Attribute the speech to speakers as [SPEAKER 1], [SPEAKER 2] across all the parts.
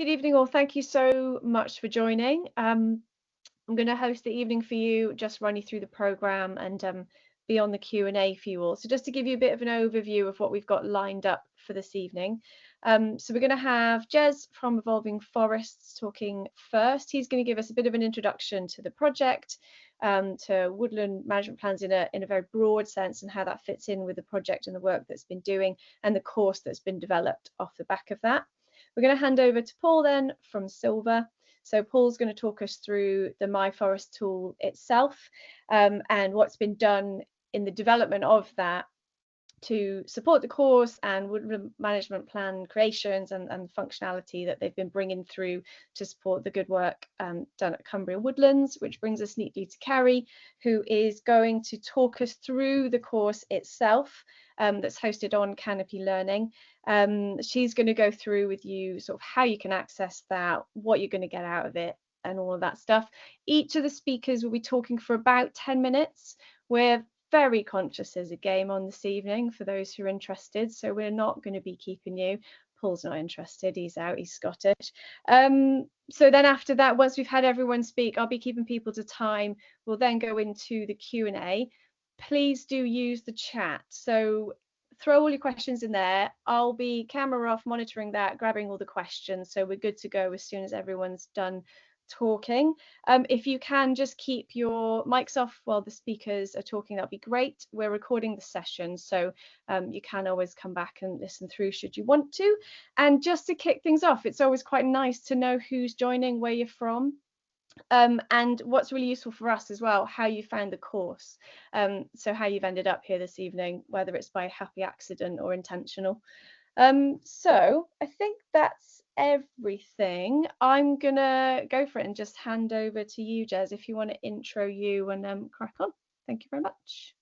[SPEAKER 1] Good evening all. Thank you so much for joining. I'm going to host the evening for you, just run you through the programme and be on the Q&A for you all. So just to give you a bit of an overview of what we've got lined up for this evening. So we're going to have Jez from Evolving Forests talking first. He's going to give us a bit of an introduction to the project, to woodland management plans in a very broad sense and how that fits in with the project and the work that's been doing and the course that's been developed off the back of that. We're going to hand over to Paul then from Sylva. So Paul's going to talk us through the My Forest tool itself and what's been done in the development of that to support the course and woodland management plan creations and functionality that they've been bringing through to support the good work done at Cumbria Woodlands, which brings us neatly to Carrie, who is going to talk us through the course itself that's hosted on Canopy Learning. She's going to go through with you sort of how you can access that, what you're going to get out of it, and all of that stuff. Each of the speakers will be talking for about 10 minutes. We're very conscious there's a game on this evening for those who are interested, so we're not going to be keeping you. Paul's not interested, he's out, he's Scottish. So then after that, once we've had everyone speak, I'll be keeping people to time. We'll then go into the Q&A. Please do use the chat, so throw all your questions in there. I'll be camera off monitoring that, grabbing all the questions, so we're good to go as soon as everyone's done talking. If you can just keep your mics off while the speakers are talking, that'd be great. We're recording the session, so you can always come back and listen through should you want to. And just to kick things off, it's always quite nice to know who's joining, where you're from, and what's really useful for us as well, how you found the course. So how you've ended up here this evening, whether it's by happy accident or intentional. So I think that's everything. I'm gonna go for it and just hand over to you, Jez, if you want to intro you and crack on. Thank you very much.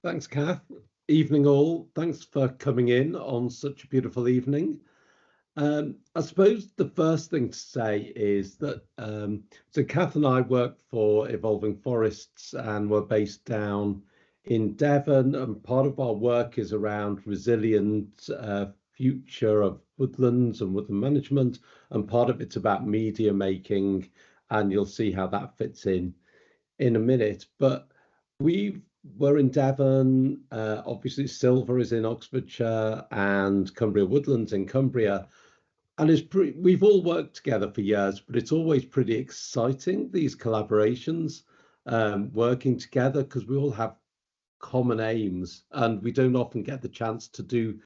[SPEAKER 2] Thanks, Kath. Evening all. Thanks for coming in on such a beautiful evening. I suppose the first thing to say is that so Kath and I work for Evolving Forests and we're based down in Devon, and part of our work is around resilient future of woodlands and woodland management, and part of it's about media making, and you'll see how that fits in a minute. But we're in Devon, obviously Sylva is in Oxfordshire and Cumbria Woodlands in Cumbria, and we've all worked together for years, but it's always pretty exciting, these collaborations, working together, because we all have common aims and we don't often get the chance to do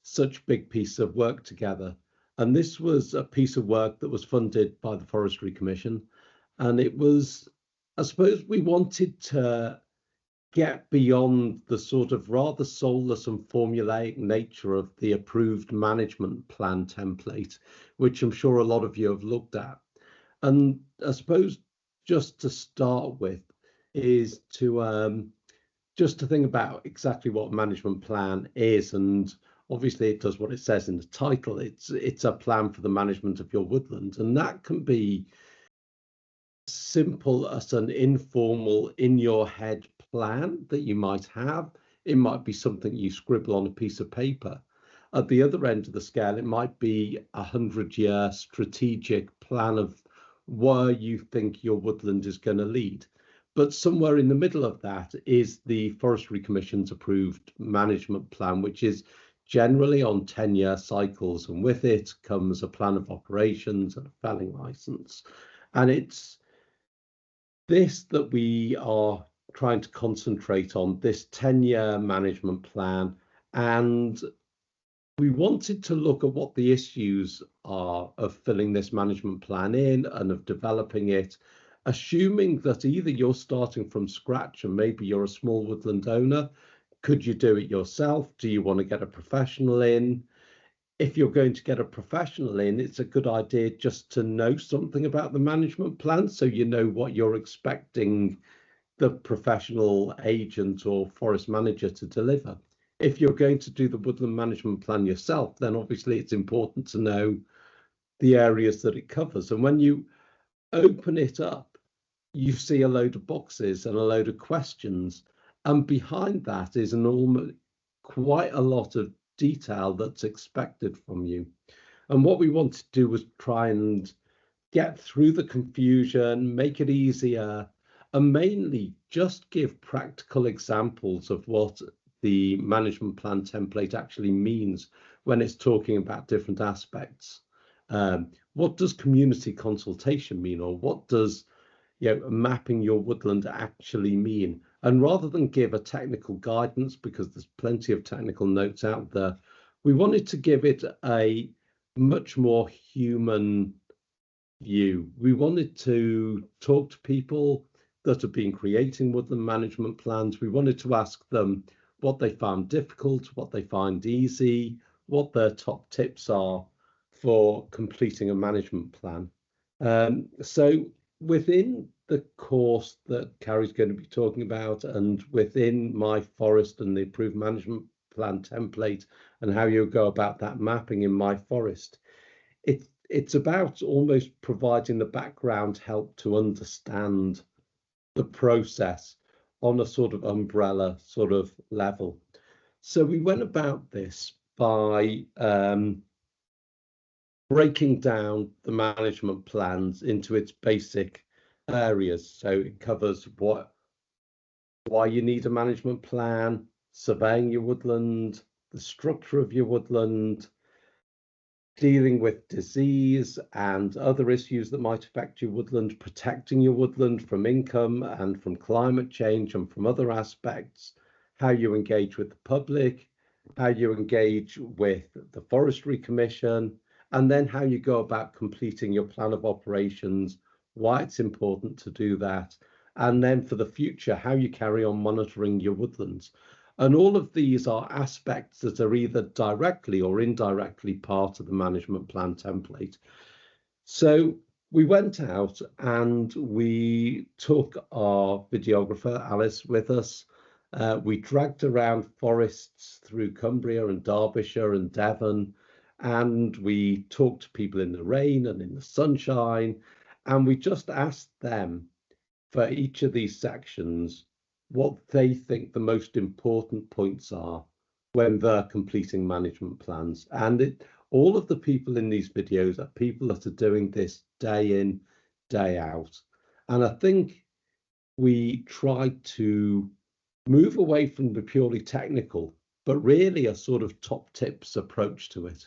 [SPEAKER 2] such big piece of work together. And this was a piece of work that was funded by the Forestry Commission, and it was, I suppose, we wanted to get beyond the sort of rather soulless and formulaic nature of the approved management plan template, which I'm sure a lot of you have looked at. And I suppose just to start with is to just to think about exactly what management plan is. And obviously it does what it says in the title. It's a plan for the management of your woodland, and that can be simple as an informal in your head plan that you might have. It might be something you scribble on a piece of paper. At the other end of the scale, it might be 100-year strategic plan of where you think your woodland is going to lead. But somewhere in the middle of that is the Forestry Commission's approved management plan, which is generally on 10-year cycles, and with it comes a plan of operations and a felling license. And it's this that we are trying to concentrate on, this 10-year management plan. And we wanted to look at what the issues are of filling this management plan in and of developing it, assuming that either you're starting from scratch and maybe you're a small woodland owner. Could you do it yourself? Do you want to get a professional in? If you're going to get a professional in, it's a good idea just to know something about the management plan, so you know what you're expecting the professional agent or forest manager to deliver. If you're going to do the woodland management plan yourself, then obviously it's important to know the areas that it covers. And when you open it up, you see a load of boxes and a load of questions, and behind that is quite a lot of detail that's expected from you. And what we wanted to do was try and get through the confusion, make it easier, and mainly just give practical examples of what the management plan template actually means when it's talking about different aspects. What does community consultation mean, or what does mapping your woodland actually mean? And rather than give a technical guidance, because there's plenty of technical notes out there, we wanted to give it a much more human view. We wanted to talk to people that have been creating woodland management plans. We wanted to ask them what they found difficult, what they find easy, what their top tips are for completing a management plan. So within the course that Carrie's going to be talking about, and within My Forest and the approved management plan template and how you go about that mapping in My Forest, it's about almost providing the background help to understand the process on a sort of umbrella sort of level. So we went about this by breaking down the management plans into its basic areas. So it covers why you need a management plan, surveying your woodland, the structure of your woodland, dealing with disease and other issues that might affect your woodland, protecting your woodland from income and from climate change and from other aspects, how you engage with the public, how you engage with the Forestry Commission, and then how you go about completing your plan of operations, why it's important to do that, and then for the future, how you carry on monitoring your woodlands. And all of these are aspects that are either directly or indirectly part of the management plan template. So we went out and we took our videographer, Alice, with us. We dragged around forests through Cumbria and Derbyshire and Devon, and we talked to people in the rain and in the sunshine, and we just asked them for each of these sections what they think the most important points are when they're completing management plans. And all of the people in these videos are people that are doing this day in, day out. And I think we tried to move away from the purely technical, but really a sort of top tips approach to it.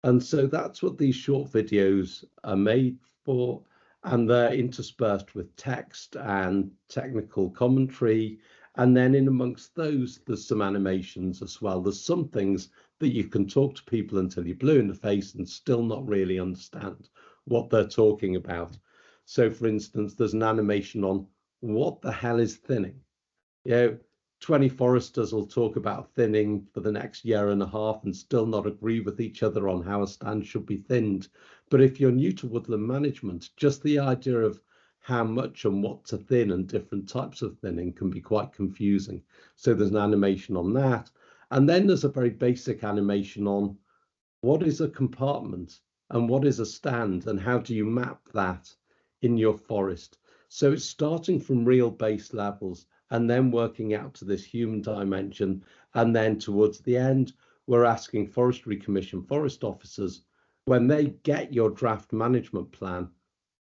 [SPEAKER 2] And so that's what these short videos are made for. And they're interspersed with text and technical commentary. And then in amongst those, there's some animations as well. There's some things that you can talk to people until you're blue in the face and still not really understand what they're talking about. So for instance, there's an animation on what the hell is thinning? 20 foresters will talk about thinning for the next year and a half and still not agree with each other on how a stand should be thinned. But if you're new to woodland management, just the idea of how much and what to thin and different types of thinning can be quite confusing. So there's an animation on that. And then there's a very basic animation on what is a compartment and what is a stand and how do you map that in your forest. So it's starting from real base levels and then working out to this human dimension. And then towards the end, we're asking Forestry Commission forest officers, when they get your draft management plan,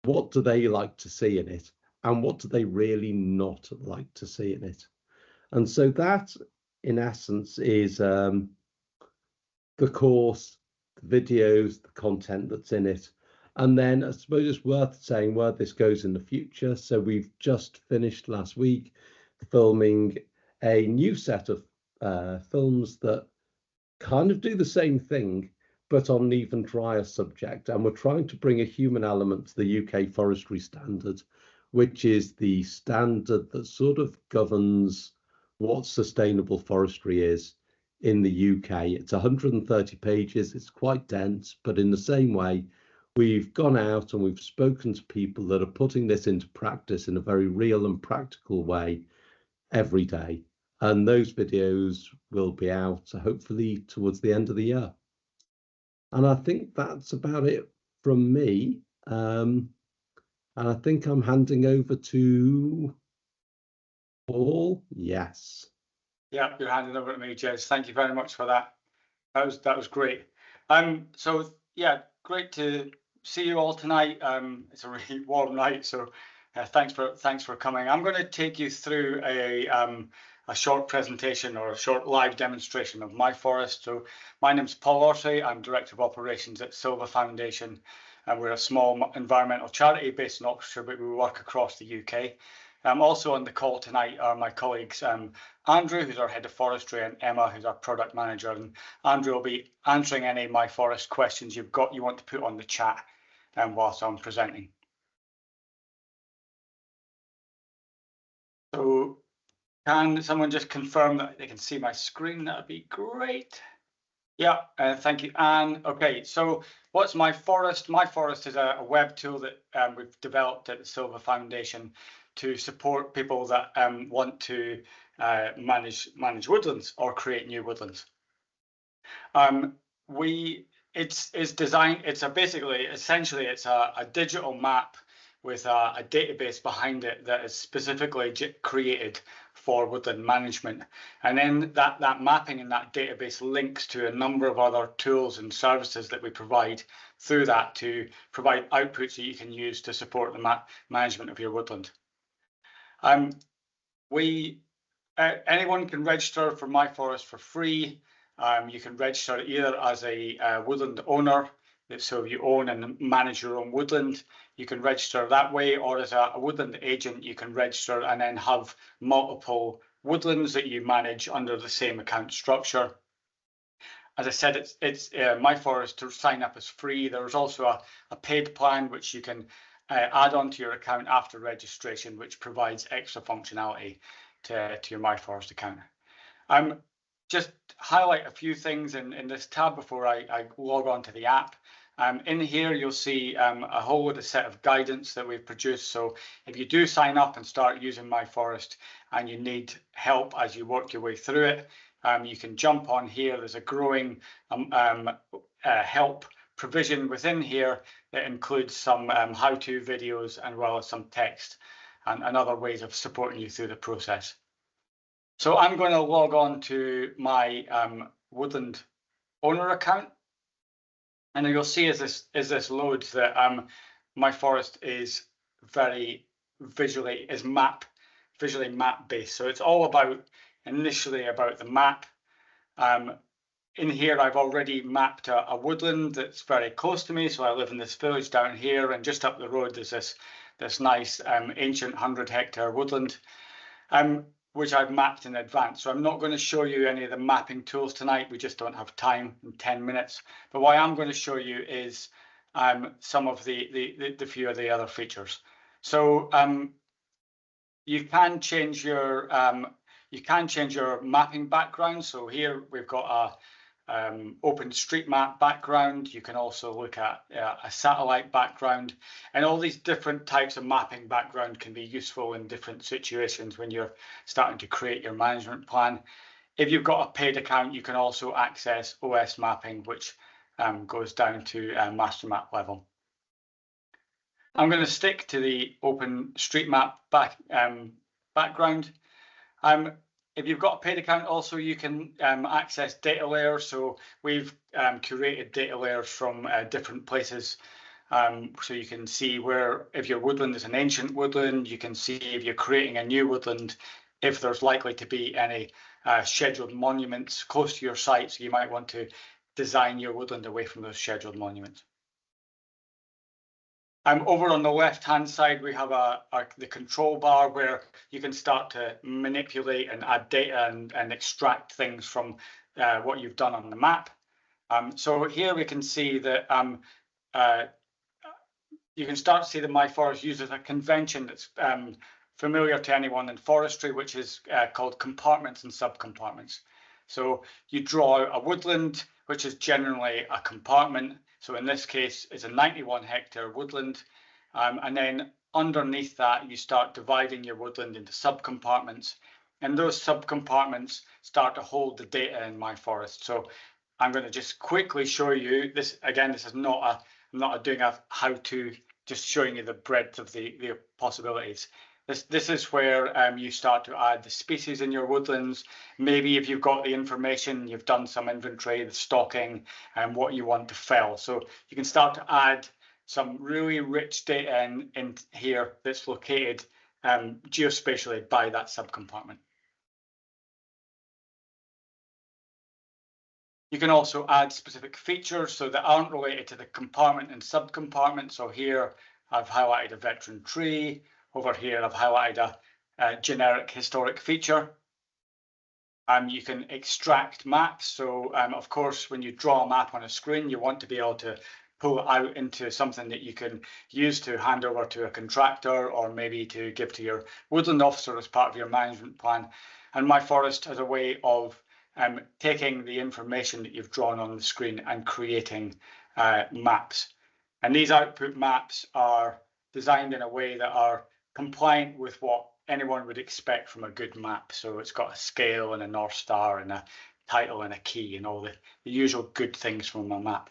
[SPEAKER 2] what do they like to see in it? And what do they really not like to see in it? And so that, in essence, is the course, the videos, the content that's in it. And then I suppose it's worth saying where this goes in the future. So we've just finished last week filming a new set of films that kind of do the same thing, but on an even drier subject. And we're trying to bring a human element to the UK forestry standard, which is the standard that sort of governs what sustainable forestry is in the UK. It's 130 pages, it's quite dense, but in the same way, we've gone out and we've spoken to people that are putting this into practice in a very real and practical way every day. And those videos will be out hopefully towards the end of the year. And I think that's about it from me. And I think I'm handing over to Paul. Yes.
[SPEAKER 3] Yeah, you're handing over to me, Jez. Thank you very much for that. That was great. So Yeah, great to see you all tonight. It's a really warm night, so thanks for coming. I'm going to take you through a short presentation or a short live demonstration of my forest. So my name's Paul Orsley. I'm Director of Operations at Sylva Foundation, and we're a small environmental charity based in Oxfordshire, but we work across the UK. Also on the call tonight are my colleagues Andrew, who's our Head of Forestry, and Emma, who's our Product Manager. And Andrew will be answering any My Forest questions you want to put on the chat whilst I'm presenting. So can someone just confirm that they can see my screen? That'd be great. Yeah, thank you, Anne. Okay, so what's My Forest? My Forest is a web tool that we've developed at the Sylva Foundation to support people that want to manage woodlands or create new woodlands. It's designed. It's essentially it's a digital map with a database behind it that is specifically created for woodland management, and then that mapping in that database links to a number of other tools and services that we provide through that to provide outputs that you can use to support the management of your woodland. Anyone can register for My Forest for free. You can register either as a woodland owner, so if you own and manage your own woodland, you can register that way, or as a woodland agent, you can register and then have multiple woodlands that you manage under the same account structure. As I said, it's My Forest to sign up is free. There's also a paid plan which you can add on to your account after registration, which provides extra functionality to your My Forest account. Just highlight a few things in this tab before I log on to the app. In here, you'll see a whole other set of guidance that we've produced. So if you do sign up and start using My Forest and you need help as you work your way through it, you can jump on here. There's a growing help provision within here that includes some how-to videos and well as some text and other ways of supporting you through the process. So I'm going to log on to my woodland owner account, and you'll see as this loads that My Forest is very visually map based. So it's all initially about the map. In here, I've already mapped a woodland that's very close to me. So I live in this village down here, and just up the road there's this nice ancient 100-hectare woodland, which I've mapped in advance. So I'm not going to show you any of the mapping tools tonight. We just don't have time in 10 minutes. But what I am going to show you is some of the few of the other features. So you can change your mapping background. So here we've got OpenStreetMap background. You can also look at a satellite background, and all these different types of mapping background can be useful in different situations when you're starting to create your management plan. If you've got a paid account, you can also access OS mapping, which goes down to master map level. I'm going to stick to the OpenStreetMap background. If you've got a paid account, also you can access data layers. So we've curated data layers from different places. So you can see where, if your woodland is an ancient woodland, you can see if you're creating a new woodland, if there's likely to be any scheduled monuments close to your site. So you might want to design your woodland away from those scheduled monuments. Over on the left-hand side, we have the control bar where you can start to manipulate and add data and extract things from what you've done on the map. So here we can see that you can start to see that My Forest uses a convention that's familiar to anyone in forestry, which is called compartments and subcompartments. So you draw a woodland, which is generally a compartment. So in this case, it's a 91-hectare woodland. And then underneath that, you start dividing your woodland into subcompartments. And those subcompartments start to hold the data in My Forest. So I'm going to just quickly show you this. Again, this is not doing a how-to, just showing you the breadth of the possibilities. This is where you start to add the species in your woodlands. Maybe if you've got the information, you've done some inventory, the stocking, and what you want to fell. So you can start to add some really rich data in here that's located geospatially by that subcompartment. You can also add specific features so that aren't related to the compartment and subcompartment. So here I've highlighted a veteran tree. Over here I've highlighted a generic historic feature. You can extract maps. So of course, when you draw a map on a screen, you want to be able to pull it out into something that you can use to hand over to a contractor or maybe to give to your woodland officer as part of your management plan. And My Forest has a way of taking the information that you've drawn on the screen and creating maps. And these output maps are designed in a way that are compliant with what anyone would expect from a good map. So it's got a scale and a North Star and a title and a key and all the usual good things from a map.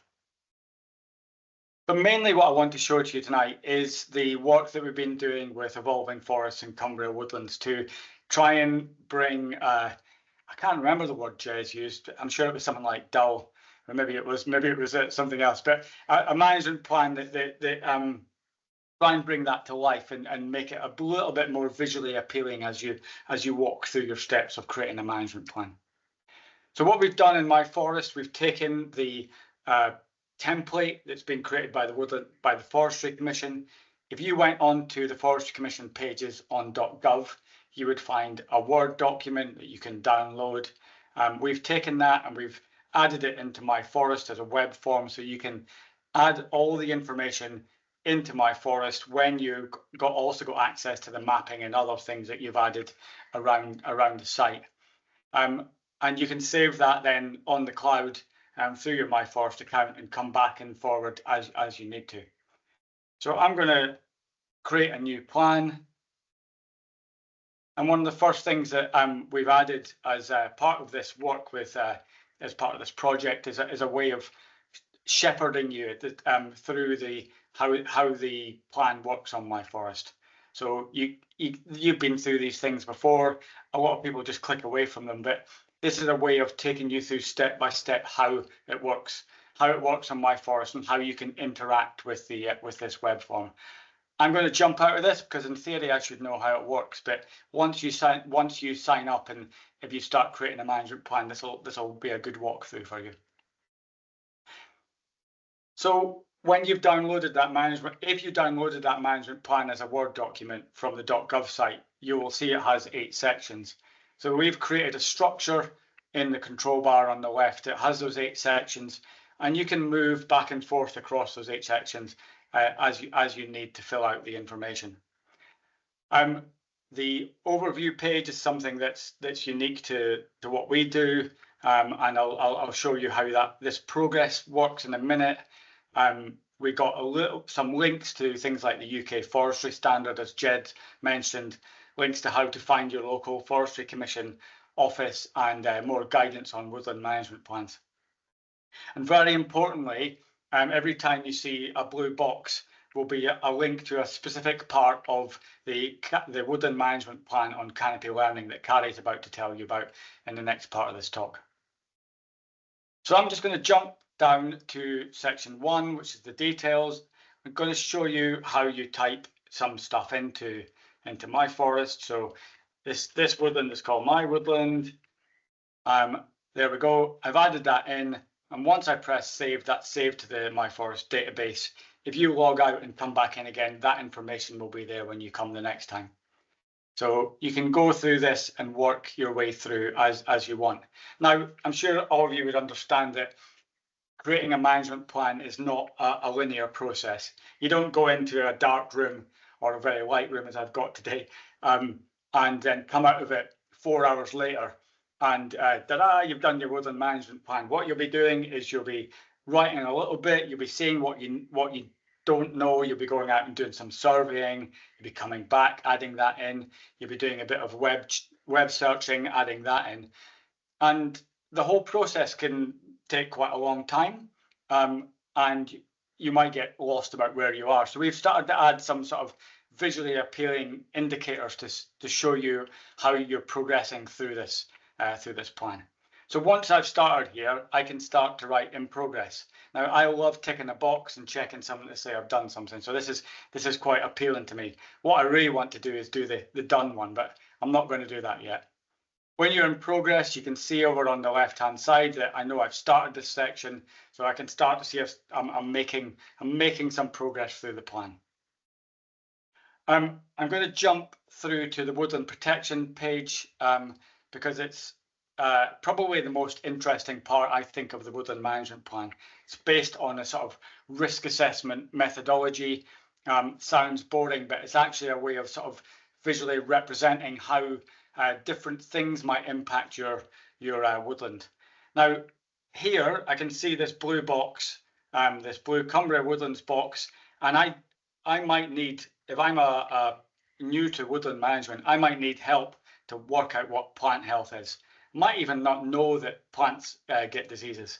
[SPEAKER 3] But mainly what I want to show to you tonight is the work that we've been doing with Evolving Forests and Cumbria Woodlands to try and bring, I can't remember the word Jez used, I'm sure it was something like dull, or maybe it was something else, but a management plan that try and bring that to life and make it a little bit more visually appealing as you walk through your steps of creating a management plan. So what we've done in My Forest, we've taken the template that's been created by the Forestry Commission. If you went on to the Forestry Commission pages on .gov, you would find a Word document that you can download. We've taken that and we've added it into My Forest as a web form, so you can add all the information into My Forest when you also got access to the mapping and other things that you've added around the site. And you can save that then on the cloud through your My Forest account and come back and forward as you need to. So I'm going to create a new plan. And one of the first things that we've added as part of this work with, as part of this project, is a way of shepherding you through how the plan works on My Forest. So you've been through these things before. A lot of people just click away from them, but this is a way of taking you through step by step how it works on My Forest and how you can interact with this web form. I'm going to jump out of this because in theory I should know how it works, but once you sign up and if you start creating a management plan, this will be a good walkthrough for you. So when you've downloaded that if you downloaded that management plan as a Word document from the .gov site, you will see it has 8 sections. So we've created a structure in the control bar on the left. It has those 8 sections, and you can move back and forth across those 8 sections as you need to fill out the information. The overview page is something that's unique to what we do, and I'll show you how this progress works in a minute. We got some links to things like the UK Forestry Standard, as Jed mentioned, links to how to find your local Forestry Commission office, and more guidance on woodland management plans. And very importantly, every time you see a blue box will be a link to a specific part of the woodland management plan on Canopy Learning that Carrie's about to tell you about in the next part of this talk. So I'm just going to jump down to section 1, which is the details. I'm going to show you how you type some stuff into My Forest. So this woodland is called My Woodland. There we go. I've added that in, and once I press save, that's saved to the My Forest database. If you log out and come back in again, that information will be there when you come the next time. So you can go through this and work your way through as you want. Now, I'm sure all of you would understand that creating a management plan is not a linear process. You don't go into a dark room or a very light room as I've got today, and then come out of it 4 hours later and ta-da, you've done your woodland management plan. What you'll be doing is you'll be writing a little bit, you'll be seeing what you don't know, you'll be going out and doing some surveying, you'll be coming back, adding that in, you'll be doing a bit of web searching, adding that in. And the whole process can take quite a long time, and you might get lost about where you are. So we've started to add some sort of visually appealing indicators to show you how you're progressing through this plan. So once I've started here, I can start to write in progress. Now, I love ticking a box and checking something to say I've done something. So this is quite appealing to me. What I really want to do is do the done one, but I'm not going to do that yet. When you're in progress, you can see over on the left-hand side that I know I've started this section, so I can start to see if I'm making some progress through the plan. I'm going to jump through to the woodland protection page because it's probably the most interesting part, I think, of the woodland management plan. It's based on a sort of risk assessment methodology. Sounds boring, but it's actually a way of sort of visually representing how different things might impact your woodland. Now, here I can see this blue box, this blue Cumbria Woodlands box, and I might need, if I'm new to woodland management, I might need help to work out what plant health is. Might even not know that plants get diseases.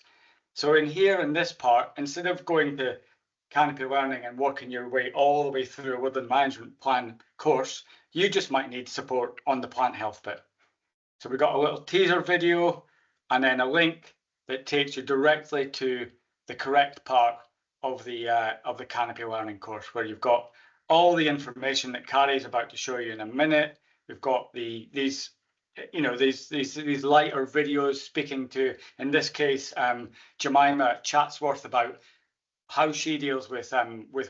[SPEAKER 3] So in here, in this part, instead of going to canopy learning and working your way all the way through a woodland management plan course, you just might need support on the plant health bit. So we've got a little teaser video and then a link that takes you directly to the correct part of the canopy learning course, where you've got all the information that Carrie's about to show you in a minute. We've got these lighter videos speaking to, in this case, Jemima Chatsworth about how she deals with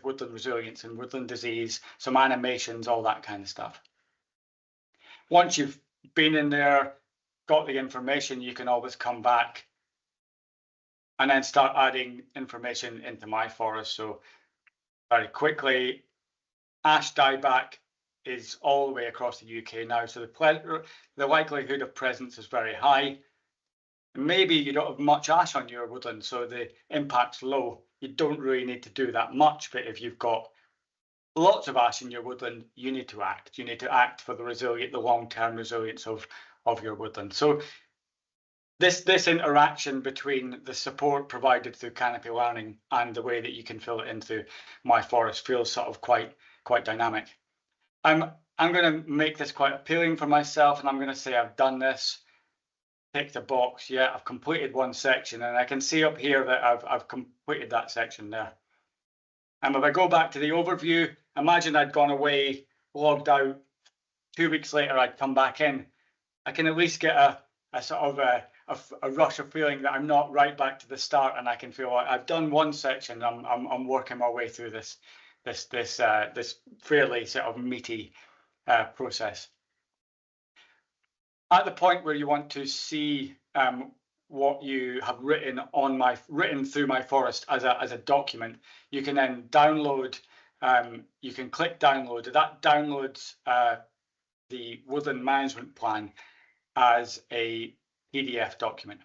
[SPEAKER 3] woodland resilience and woodland disease, some animations, all that kind of stuff. Once you've been in there, got the information, you can always come back and then start adding information into My Forest. So very quickly, ash dieback is all the way across the UK now, so the likelihood of presence is very high. Maybe you don't have much ash on your woodland, so the impact's low. You don't really need to do that much, but if you've got lots of ash in your woodland, you need to act. You need to act for the long-term resilience of your woodland. So this interaction between the support provided through canopy learning and the way that you can fill it into My Forest feels sort of quite dynamic. I'm going to make this quite appealing for myself, and I'm going to say I've done this. Tick the box. Yeah, I've completed one section, and I can see up here that I've completed that section there. And if I go back to the overview, imagine I'd gone away, logged out. 2 weeks later, I'd come back in. I can at least get a sort of a rush of feeling that I'm not right back to the start, and I can feel like I've done one section. I'm working my way through this fairly sort of meaty process. At the point where you want to see what you have written through My Forest as a document, you can then download. You can click download. That downloads the woodland management plan as a PDF document.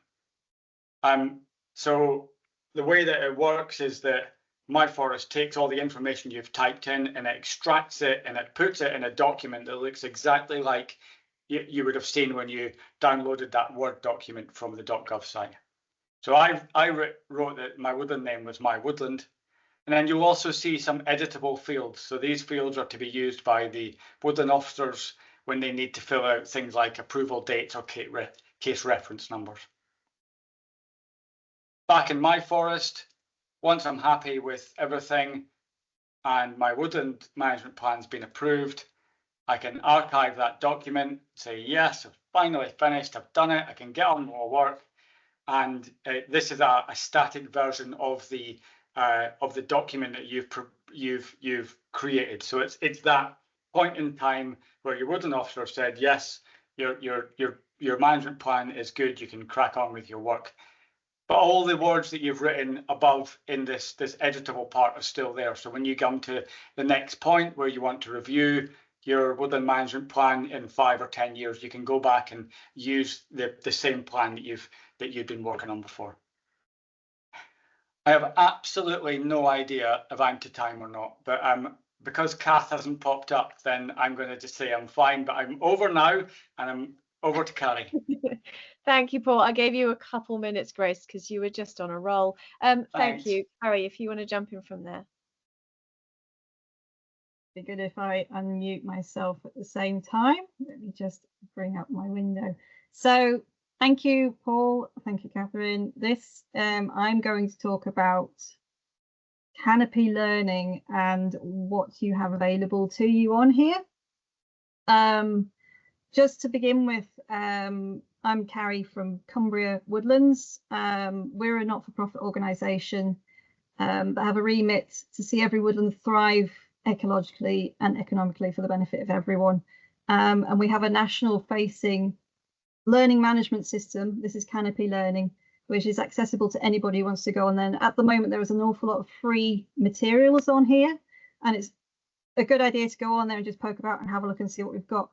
[SPEAKER 3] So the way that it works is that My Forest takes all the information you've typed in and it extracts it and it puts it in a document that looks exactly like you would have seen when you downloaded that Word document from the .gov site. So I wrote that my woodland name was My Woodland, and then you'll also see some editable fields. So these fields are to be used by the woodland officers when they need to fill out things like approval dates or case reference numbers. Back in My Forest, once I'm happy with everything and my woodland management plan's been approved, I can archive that document, say, yes, I've finally finished, I've done it, I can get on with my work. And this is a static version of the document that you've created. So it's that point in time where your woodland officer said, yes, your management plan is good, you can crack on with your work. But all the words that you've written above in this editable part are still there. So when you come to the next point where you want to review your woodland management plan in 5 or 10 years, you can go back and use the same plan that you've been working on before. I have absolutely no idea if I'm to time or not, but because Kath hasn't popped up, then I'm going to just say I'm fine, but I'm over now and I'm over to Carrie.
[SPEAKER 1] Thank you, Paul. I gave you a couple minutes grace because you were just on a roll. Thank you, Carrie, if you want to jump in from there.
[SPEAKER 4] be good if I unmute myself at the same time. Let me just bring up my window. So thank you, Paul. Thank you, Catherine. This I'm going to talk about canopy learning and what you have available to you on here. Just to begin with, I'm Carrie from Cumbria Woodlands. We're a not-for-profit organisation that have a remit to see every woodland thrive ecologically and economically for the benefit of everyone. And we have a national facing learning management system. This is Canopy Learning, which is accessible to anybody who wants to go on there. And at the moment, there is an awful lot of free materials on here, and it's a good idea to go on there and just poke about and have a look and see what we've got.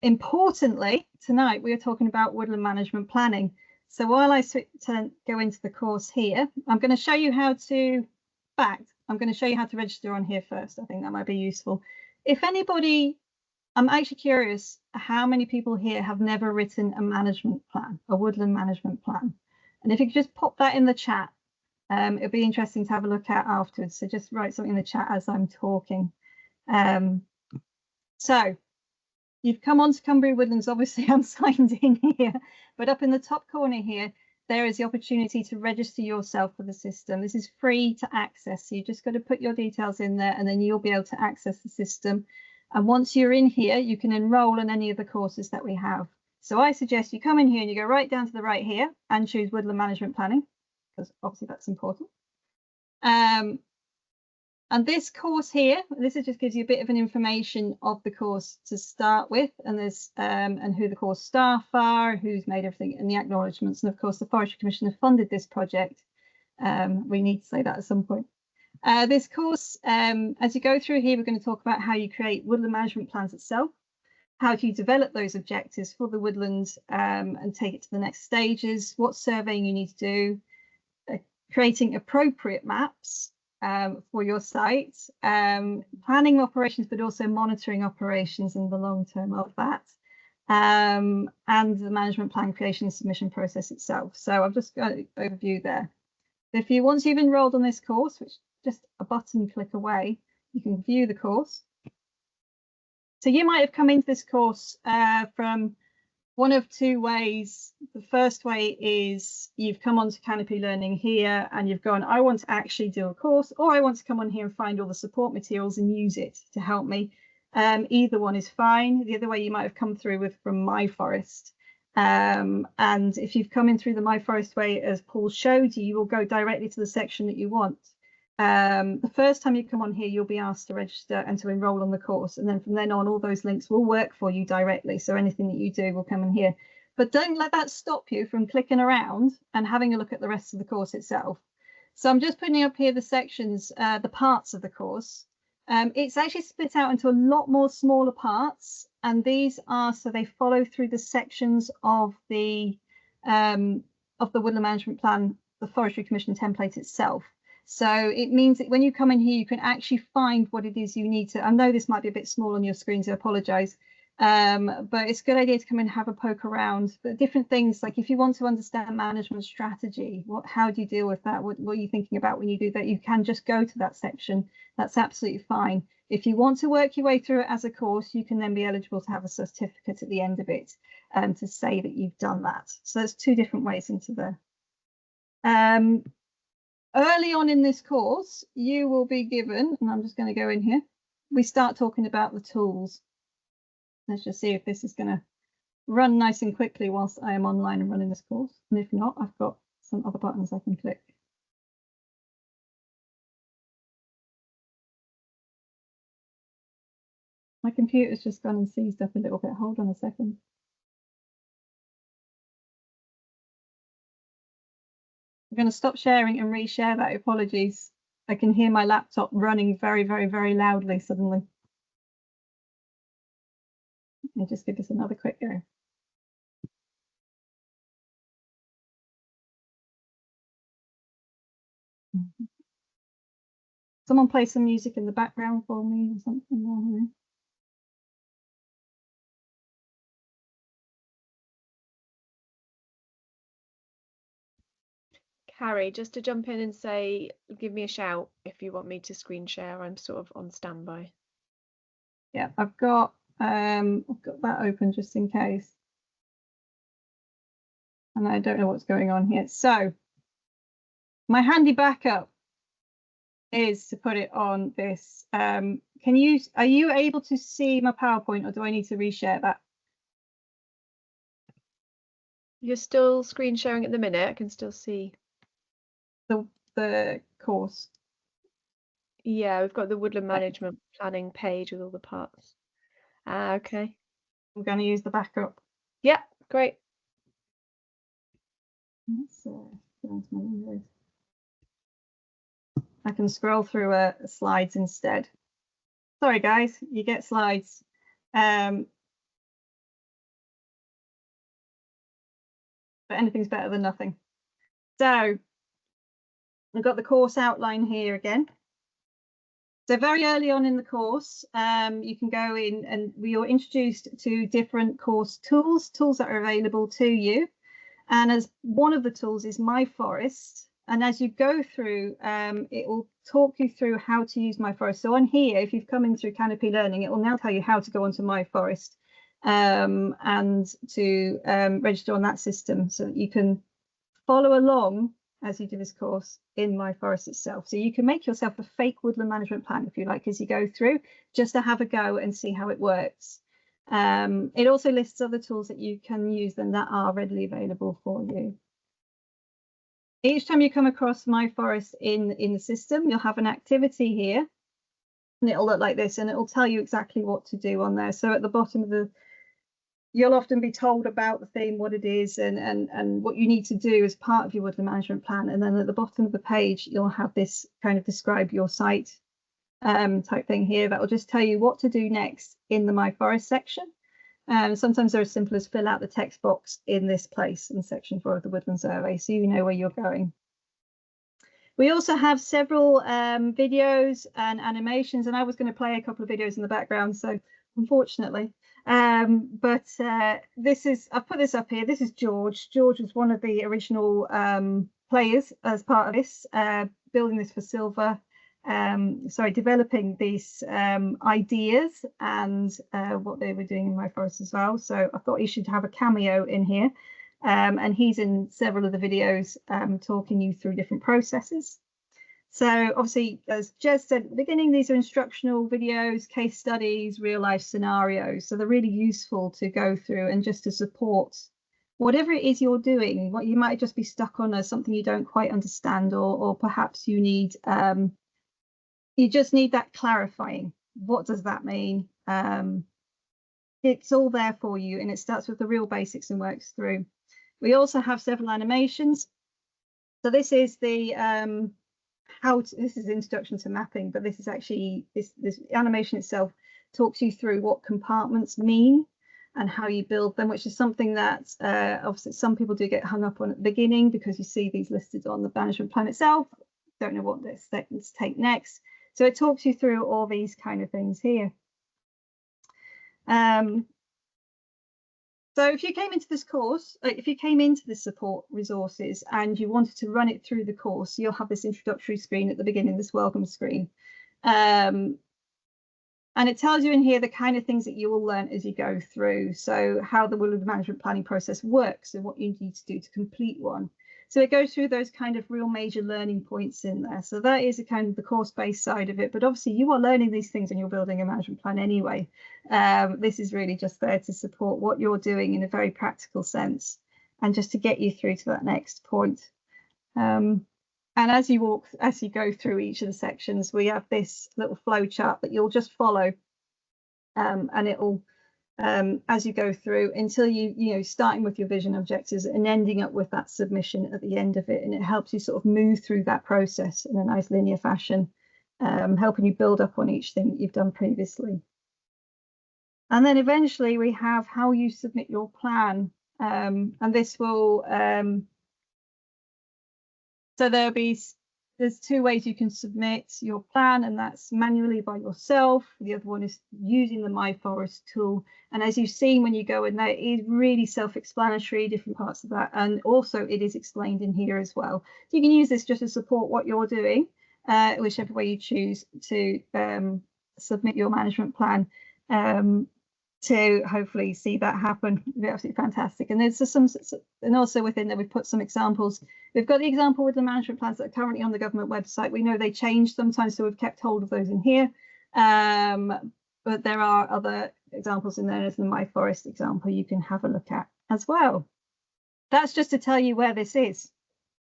[SPEAKER 4] Importantly, tonight we are talking about woodland management planning. So while I go into the course here, I'm going to show you how to, I'm going to show you how to register on here first. I think that might be useful. If anybody, I'm actually curious how many people here have never written a management plan, a woodland management plan. And if you could just pop that in the chat, it'll be interesting to have a look at afterwards. So just write something in the chat as I'm talking. So you've come on to Cumbria Woodlands. Obviously, I'm signed in here, but up in the top corner here, there is the opportunity to register yourself for the system. This is free to access. So you just got to put your details in there and then you'll be able to access the system. And once you're in here, you can enroll in any of the courses that we have. So I suggest you come in here and you go right down to the right here and choose Woodland Management Planning, because obviously that's important. And this course here, this just gives you a bit of an information of the course to start with, and there's and who the course staff are, who's made everything, and the acknowledgements. And of course, the Forestry Commission have funded this project. We need to say that at some point. This course, as you go through here, we're going to talk about how you create woodland management plans itself, how do you develop those objectives for the woodland and take it to the next stages, what surveying you need to do, creating appropriate maps for your site, planning operations, but also monitoring operations and the long term of that, and the management plan creation and submission process itself. So I've just got an overview there. If you, once you've enrolled on this course, which is just a button click away, you can view the course. So you might have come into this course from one of two ways. The first way is you've come onto Canopy Learning here and you've gone, I want to actually do a course, or I want to come on here and find all the support materials and use it to help me. Either one is fine. The other way you might have come through with from My Forest. And if you've come in through the My Forest way, as Paul showed you, you will go directly to the section that you want. The first time you come on here, you'll be asked to register and to enroll on the course. And then from then on, all those links will work for you directly. So anything that you do will come in here. But don't let that stop you from clicking around and having a look at the rest of the course itself. So I'm just putting up here the sections, the parts of the course. It's actually split out into a lot more smaller parts. And these are, so they follow through the sections of the Woodland Management Plan, the Forestry Commission template itself. So it means that when you come in here, you can actually find what it is you need to. I know this might be a bit small on your screen, so I apologise. But it's a good idea to come and have a poke around. But different things, like if you want to understand management strategy, how do you deal with that? What are you thinking about when you do that? You can just go to that section. That's absolutely fine. If you want to work your way through it as a course, you can then be eligible to have a certificate at the end of it to say that you've done that. So there's two different ways into there. Early on in this course, you will be given, and I'm just going to go in here, we start talking about the tools. Let's just see if this is going to run nice and quickly whilst I am online and running this course. And if not, I've got some other buttons I can click. My computer's just gone and seized up a little bit. Hold on a second. I'm going to stop sharing and reshare that. Apologies. I can hear my laptop running very, very, very loudly suddenly. Let me just give this another quick go. Someone play some music in the background for me or something.
[SPEAKER 1] Carrie, just to jump in and say, give me a shout if you want me to screen share. I'm sort of on standby.
[SPEAKER 4] Yeah, I've got that open just in case. And I don't know what's going on here. So my handy backup is to put it on this. Are you able to see my PowerPoint, or do I need to reshare that?
[SPEAKER 1] You're still screen sharing at the minute. I can still see
[SPEAKER 4] The course.
[SPEAKER 1] Yeah, we've got the woodland management planning page with all the parts. Okay.
[SPEAKER 4] I'm going to use the backup.
[SPEAKER 1] Yeah, great.
[SPEAKER 4] Let's go into my windows. I can scroll through slides instead. Sorry guys, you get slides. But anything's better than nothing. So I've got the course outline here again. So very early on in the course, you can go in and we are introduced to different course tools that are available to you. And as one of the tools is My Forest. And as you go through, it will talk you through how to use My Forest. So on here, if you've come in through Canopy Learning, it will now tell you how to go onto My Forest and to register on that system so that you can follow along as you do this course in My Forest itself. So you can make yourself a fake woodland management plan, if you like, as you go through, just to have a go and see how it works. It also lists other tools that you can use then that are readily available for you. Each time you come across My Forest in the system, you'll have an activity here, and it'll look like this, and it will tell you exactly what to do on there. So at the bottom of you'll often be told about the theme, what it is, and what you need to do as part of your woodland management plan. And then at the bottom of the page, you'll have this kind of describe your site type thing here that will just tell you what to do next in the My Forest section. Sometimes they're as simple as fill out the text box in this place in section 4 of the Woodland Survey, so you know where you're going. We also have several videos and animations, and I was going to play a couple of videos in the background, so unfortunately. But this is, I've put this up here. This is George. George was one of the original players as part of this, building this for Sylva. Developing these ideas and what they were doing in My Forest as well. So I thought he should have a cameo in here. And he's in several of the videos talking you through different processes. So obviously, as Jez said at the beginning, these are instructional videos, case studies, real life scenarios. So they're really useful to go through and just to support whatever it is you're doing. What you might just be stuck on as something you don't quite understand, or perhaps you need you just need that clarifying. What does that mean? It's all there for you, and it starts with the real basics and works through. We also have several animations. So this is the this is introduction to mapping, but this is actually this animation itself talks you through what compartments mean and how you build them, which is something that obviously some people do get hung up on at the beginning because you see these listed on the management plan itself, don't know what let's take next. So it talks you through all these kind of things here. So if you came into this course, if you came into the support resources and you wanted to run it through the course, you'll have this introductory screen at the beginning, this welcome screen. And it tells you in here the kind of things that you will learn as you go through. So how the woodland management planning process works and what you need to do to complete one. So it goes through those kind of real major learning points in there. So that is a kind of the course-based side of it. But obviously you are learning these things and you're building a management plan anyway. This is really just there to support what you're doing in a very practical sense and just to get you through to that next point. And as you go through each of the sections, we have this little flow chart that you'll just follow, and it'll as you go through until you starting with your vision objectives and ending up with that submission at the end of it, and it helps you sort of move through that process in a nice linear fashion, helping you build up on each thing that you've done previously. And then eventually we have how you submit your plan, and this will so there's two ways you can submit your plan, and that's manually by yourself. The other one is using the My Forest tool. And as you've seen when you go in there, it is really self-explanatory, different parts of that. And also it is explained in here as well. So you can use this just to support what you're doing, whichever way you choose to submit your management plan. to hopefully see that happen. It'd be absolutely fantastic. And there's some, and also within there we've put some examples. We've got the example with the management plans that are currently on the government website. We know they change sometimes, so we've kept hold of those in here. But there are other examples in there, as the My Forest example you can have a look at as well. That's just to tell you where this is.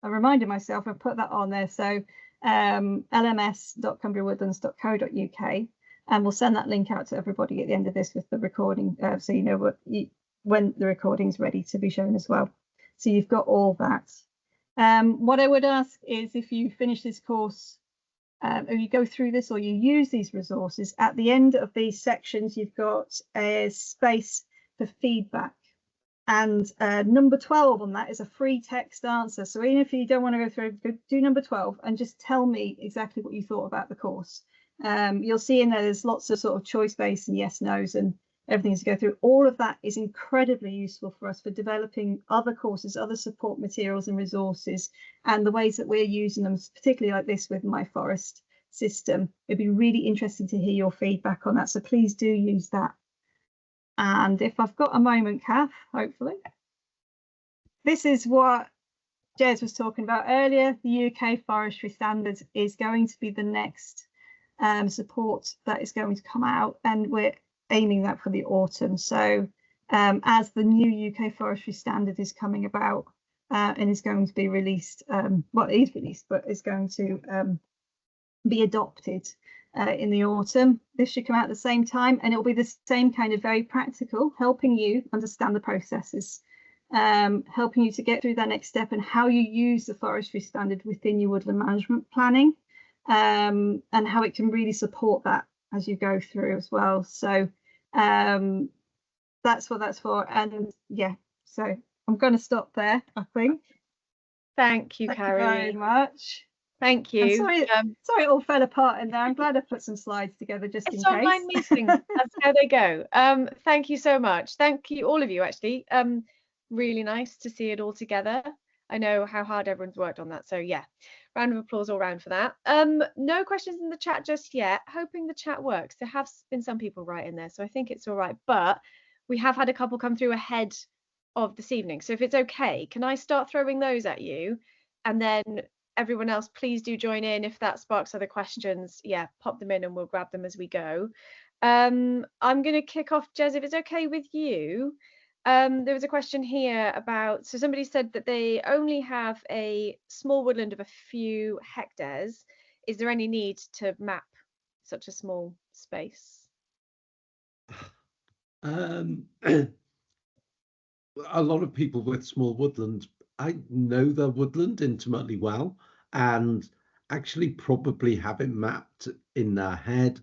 [SPEAKER 4] I reminded myself, I've put that on there. So lms.cumbriawoodlands.co.uk, and we'll send that link out to everybody at the end of this with the recording, so you know when the recording's ready to be shown as well. So you've got all that. What I would ask is, if you finish this course, or you go through this or you use these resources, at the end of these sections, you've got a space for feedback. And number 12 on that is a free text answer. So even if you don't want to go through, do number 12 and just tell me exactly what you thought about the course. You'll see in there's lots of sort of choice-based and yes, no's and everything to go through. All of that is incredibly useful for us for developing other courses, other support materials and resources, and the ways that we're using them, particularly like this with My Forest system. It'd be really interesting to hear your feedback on that. So please do use that. And if I've got a moment, Kath, hopefully. This is what Jez was talking about earlier. The UK Forestry Standards is going to be the next support that is going to come out, and we're aiming that for the autumn. So as the new UK Forestry Standard is coming about and is going to be released, well, it is released, but is going to be adopted in the autumn. This should come out at the same time, and it'll be the same kind of very practical, helping you understand the processes, helping you to get through that next step and how you use the forestry standard within your woodland management planning, and how it can really support that as you go through as well. So that's what that's for. And yeah, so I'm going to stop there, I think.
[SPEAKER 1] Thank you,
[SPEAKER 4] Thank
[SPEAKER 1] Carrie.
[SPEAKER 4] you very much.
[SPEAKER 1] Thank you.
[SPEAKER 4] Sorry it all fell apart in there. I'm glad I put some slides together just in
[SPEAKER 1] it's
[SPEAKER 4] case.
[SPEAKER 1] It's online meeting. That's how they go. Thank you so much. Thank you, all of you, actually. Really nice to see it all together. I know how hard everyone's worked on that. So yeah, round of applause all round for that. No questions in the chat just yet. Hoping the chat works. There have been some people writing there, so I think it's all right. But we have had a couple come through ahead of this evening. So if it's okay, can I start throwing those at you? And then everyone else, please do join in if that sparks other questions. Yeah, pop them in and we'll grab them as we go. I'm going to kick off, Jez, if it's okay with you. There was a question here about, so somebody said that they only have a small woodland of a few hectares. Is there any need to map such a small space?
[SPEAKER 2] A lot of people with small woodland, I know their woodland intimately well, and actually probably have it mapped in their head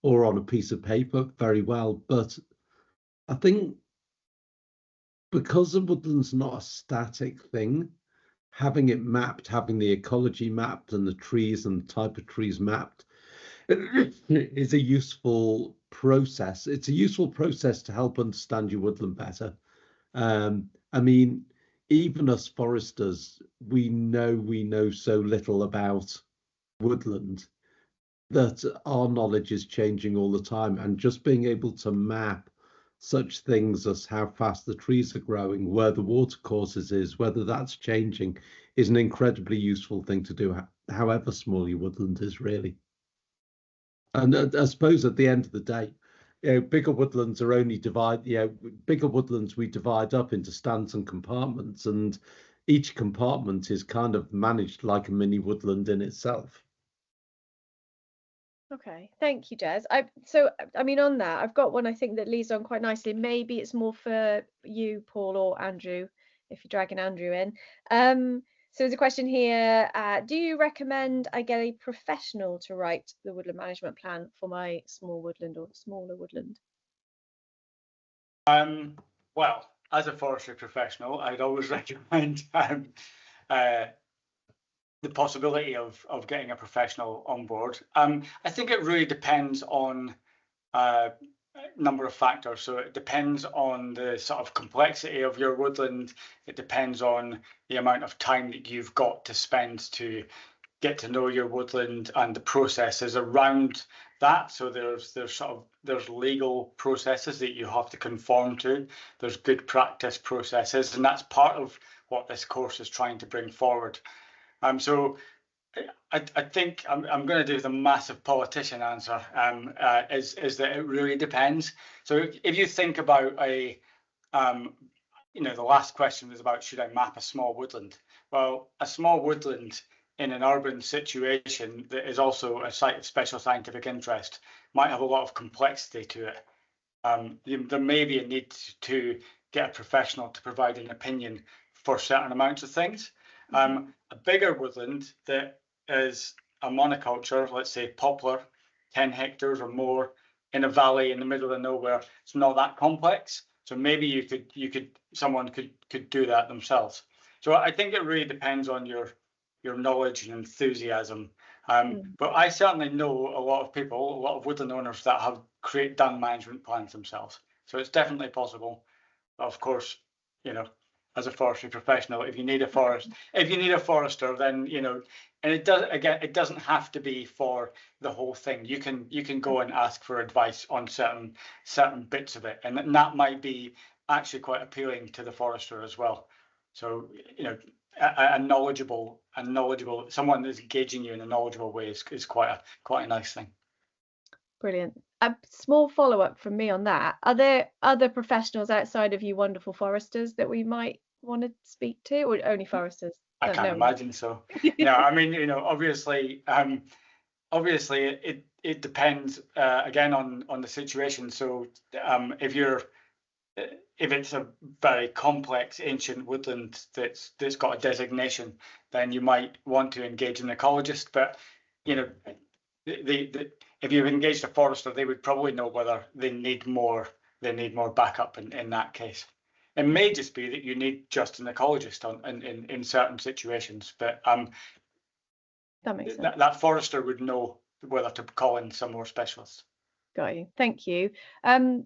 [SPEAKER 2] or on a piece of paper very well. But I think because the woodland's not a static thing, having it mapped, having the ecology mapped and the trees and the type of trees mapped is a useful process. It's a useful process to help understand your woodland better. I mean, even us foresters, we know so little about woodland that our knowledge is changing all the time, and just being able to map such things as how fast the trees are growing, where the water courses is, whether that's changing, is an incredibly useful thing to do, however small your woodland is, really. And I suppose at the end of the day, bigger woodlands are only bigger woodlands we divide up into stands and compartments, and each compartment is kind of managed like a mini woodland in itself.
[SPEAKER 1] Okay, thank you, Jez. So I mean, on that, I've got one I think that leads on quite nicely. Maybe it's more for you, Paul, or Andrew, if you're dragging Andrew in. So there's a question here. Do you recommend I get a professional to write the woodland management plan for my small woodland or smaller woodland?
[SPEAKER 3] Well, as a forestry professional, I'd always recommend the possibility of getting a professional on board. I think it really depends on a number of factors. So it depends on the sort of complexity of your woodland. It depends on the amount of time that you've got to spend to get to know your woodland and the processes around that. So there's legal processes that you have to conform to. There's good practice processes, and that's part of what this course is trying to bring forward. So I think I'm going to do the massive politician answer. Is that it really depends. So if you think about the last question was about, should I map a small woodland? Well, a small woodland in an urban situation that is also a site of special scientific interest might have a lot of complexity to it. There may be a need to get a professional to provide an opinion for certain amounts of things. A bigger woodland that is a monoculture, let's say poplar, 10 hectares or more in a valley in the middle of nowhere, it's not that complex. So maybe someone could do that themselves. So I think it really depends on your knowledge and enthusiasm. But I certainly know a lot of woodland owners that have done management plans themselves. So it's definitely possible. Of course, as a forestry professional, if you need a forester, then and it doesn't have to be for the whole thing. You can go and ask for advice on certain bits of it, and that might be actually quite appealing to the forester as well. So a knowledgeable someone that's engaging you in a knowledgeable way is quite a nice thing.
[SPEAKER 1] Brilliant. A small follow-up from me on that. Are there other professionals outside of you wonderful foresters that we might want to speak to, or only foresters?
[SPEAKER 3] I can't imagine so. Yeah, I mean, obviously it depends again on the situation. So if it's a very complex ancient woodland that's got a designation, then you might want to engage an ecologist. But if you've engaged a forester, they would probably know whether they need more backup in that case. It may just be that you need just an ecologist in certain situations, but
[SPEAKER 1] that makes sense.
[SPEAKER 3] That forester would know whether to call in some more specialists.
[SPEAKER 1] Got you. Thank you. I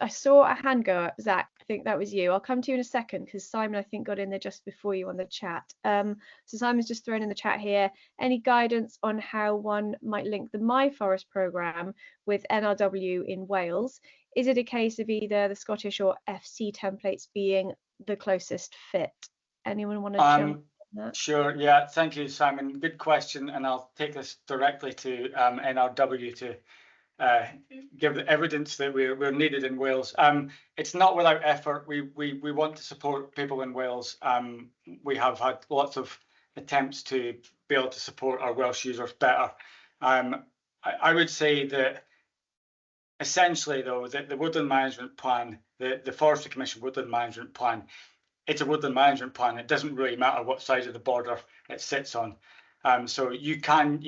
[SPEAKER 1] saw a hand go up, Zach. I think that was you. I'll come to you in a second because Simon, I think, got in there just before you on the chat. So Simon's just thrown in the chat here. Any guidance on how one might link the My Forest programme with NRW in Wales? Is it a case of either the Scottish or FC templates being the closest fit? Anyone want to jump on that?
[SPEAKER 3] Sure. Yeah. Thank you, Simon. Good question, and I'll take this directly to NRW to give the evidence that we're needed in Wales. It's not without effort. We want to support people in Wales. We have had lots of attempts to be able to support our Welsh users better. I would say that essentially, though, that the Woodland Management Plan, the Forestry Commission Woodland Management Plan, it's a woodland management plan. It doesn't really matter what side of the border it sits on. So you can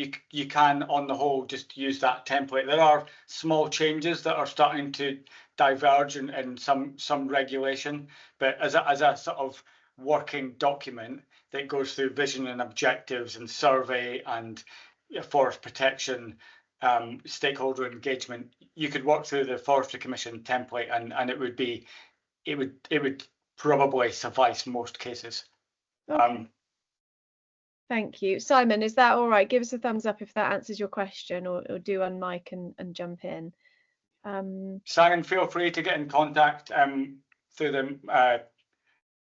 [SPEAKER 3] on the whole just use that template. There are small changes that are starting to diverge in some regulation, but as a sort of working document that goes through vision and objectives and survey and forest protection, stakeholder engagement, you could work through the Forestry Commission template and it would probably suffice most cases.
[SPEAKER 1] Okay. Thank you. Simon, is that all right? Give us a thumbs up if that answers your question, or do unmic and jump in.
[SPEAKER 3] Simon, feel free to get in contact through